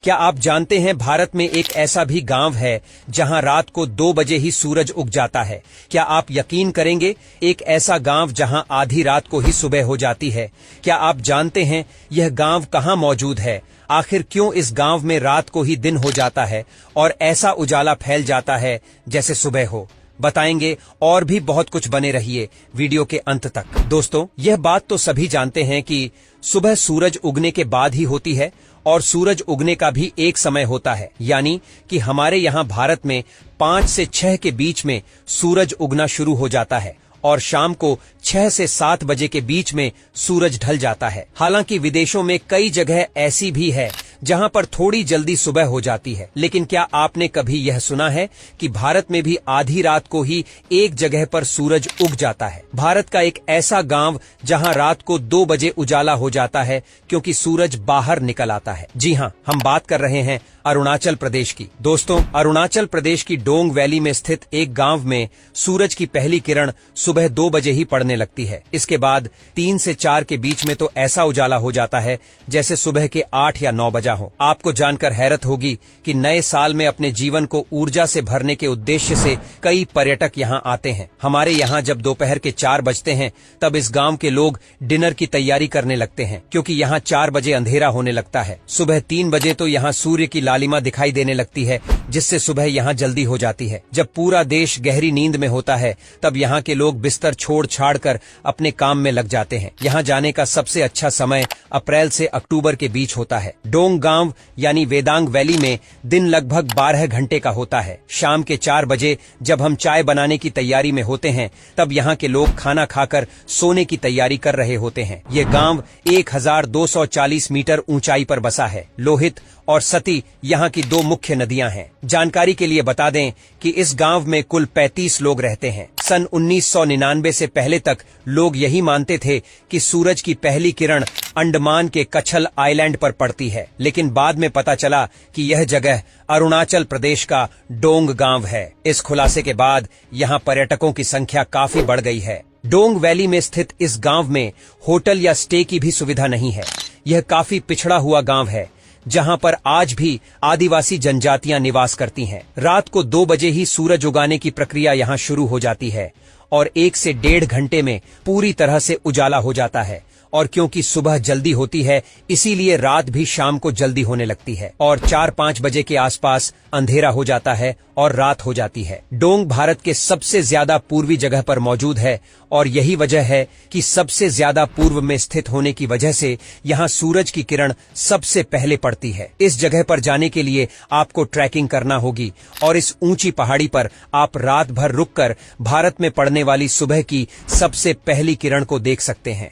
क्या आप जानते हैं भारत में एक ऐसा भी गांव है जहां रात को 2 बजे ही सूरज उग जाता है। क्या आप यकीन करेंगे, एक ऐसा गांव जहां आधी रात को ही सुबह हो जाती है। क्या आप जानते हैं यह गांव कहां मौजूद है? आखिर क्यों इस गांव में रात को ही दिन हो जाता है और ऐसा उजाला फैल जाता है जैसे सुबह हो? बताएंगे और भी बहुत कुछ। बने रहिए वीडियो के अंत तक। दोस्तों, यह बात तो सभी जानते हैं कि सुबह सूरज उगने के बाद ही होती है और सूरज उगने का भी एक समय होता है, यानी कि हमारे यहाँ भारत में 5 से 6 के बीच में सूरज उगना शुरू हो जाता है और शाम को 6 से 7 बजे के बीच में सूरज ढल जाता है। हालांकि विदेशों में कई जगह ऐसी भी है जहां पर थोड़ी जल्दी सुबह हो जाती है, लेकिन क्या आपने कभी यह सुना है कि भारत में भी आधी रात को ही एक जगह पर सूरज उग जाता है? भारत का एक ऐसा गांव जहां रात को 2 बजे उजाला हो जाता है क्योंकि सूरज बाहर निकल आता है। जी हां, हम बात कर रहे हैं अरुणाचल प्रदेश की। दोस्तों, अरुणाचल प्रदेश की डोंग वैली में स्थित एक गांव में सूरज की पहली किरण सुबह 2 बजे ही पड़ने लगती है। इसके बाद 3 से 4 के बीच में तो ऐसा उजाला हो जाता है जैसे सुबह के 8 या 9 बजा हो। आपको जानकर हैरत होगी कि नए साल में अपने जीवन को ऊर्जा से भरने के उद्देश्य से कई पर्यटक यहाँ आते हैं। हमारे यहाँ जब दोपहर के 4 बजते हैं तब इस गांव के लोग डिनर की तैयारी करने लगते हैं, क्योंकि यहाँ 4 बजे अंधेरा होने लगता है। सुबह 3 बजे तो यहाँ सूर्य की लालिमा दिखाई देने लगती है, जिससे सुबह यहाँ जल्दी हो जाती है। जब पूरा देश गहरी नींद में होता है तब यहाँ के लोग बिस्तर छोड़ छाड़ कर अपने काम में लग जाते हैं। यहाँ जाने का सबसे अच्छा समय अप्रैल से अक्टूबर के बीच होता है। डोंग गांव यानी वेदांग वैली में दिन लगभग 12 घंटे का होता है। शाम के 4 बजे जब हम चाय बनाने की तैयारी में होते हैं तब यहाँ के लोग खाना खाकर सोने की तैयारी कर रहे होते हैं। ये गांव 1240 मीटर ऊंचाई पर बसा है। लोहित और सती यहाँ की 2 मुख्य नदियां हैं। जानकारी के लिए बता दें कि इस गांव में कुल 35 लोग रहते हैं। सन 1999 से पहले तक लोग यही मानते थे कि सूरज की पहली किरण अंडमान के कच्छल आइलैंड पर पड़ती है, लेकिन बाद में पता चला कि यह जगह अरुणाचल प्रदेश का डोंग गांव है। इस खुलासे के बाद यहाँ पर्यटकों की संख्या काफी बढ़ गई है। डोंग वैली में स्थित इस गांव में होटल या स्टे की भी सुविधा नहीं है। यह काफी पिछड़ा हुआ गांव है जहां पर आज भी आदिवासी जनजातियां निवास करती हैं। रात को 2 बजे ही सूरज उगाने की प्रक्रिया यहां शुरू हो जाती है और 1 से 1.5 घंटे में पूरी तरह से उजाला हो जाता है। और क्योंकि सुबह जल्दी होती है, इसीलिए रात भी शाम को जल्दी होने लगती है और 4-5 बजे के आसपास अंधेरा हो जाता है और रात हो जाती है। डोंग भारत के सबसे ज्यादा पूर्वी जगह पर मौजूद है और यही वजह है कि सबसे ज्यादा पूर्व में स्थित होने की वजह से यहाँ सूरज की किरण सबसे पहले पड़ती है। इस जगह पर जाने के लिए आपको ट्रैकिंग करना होगी और इस ऊंची पहाड़ी पर आप रात भर रुककर भारत में पड़ने वाली सुबह की सबसे पहली किरण को देख सकते हैं।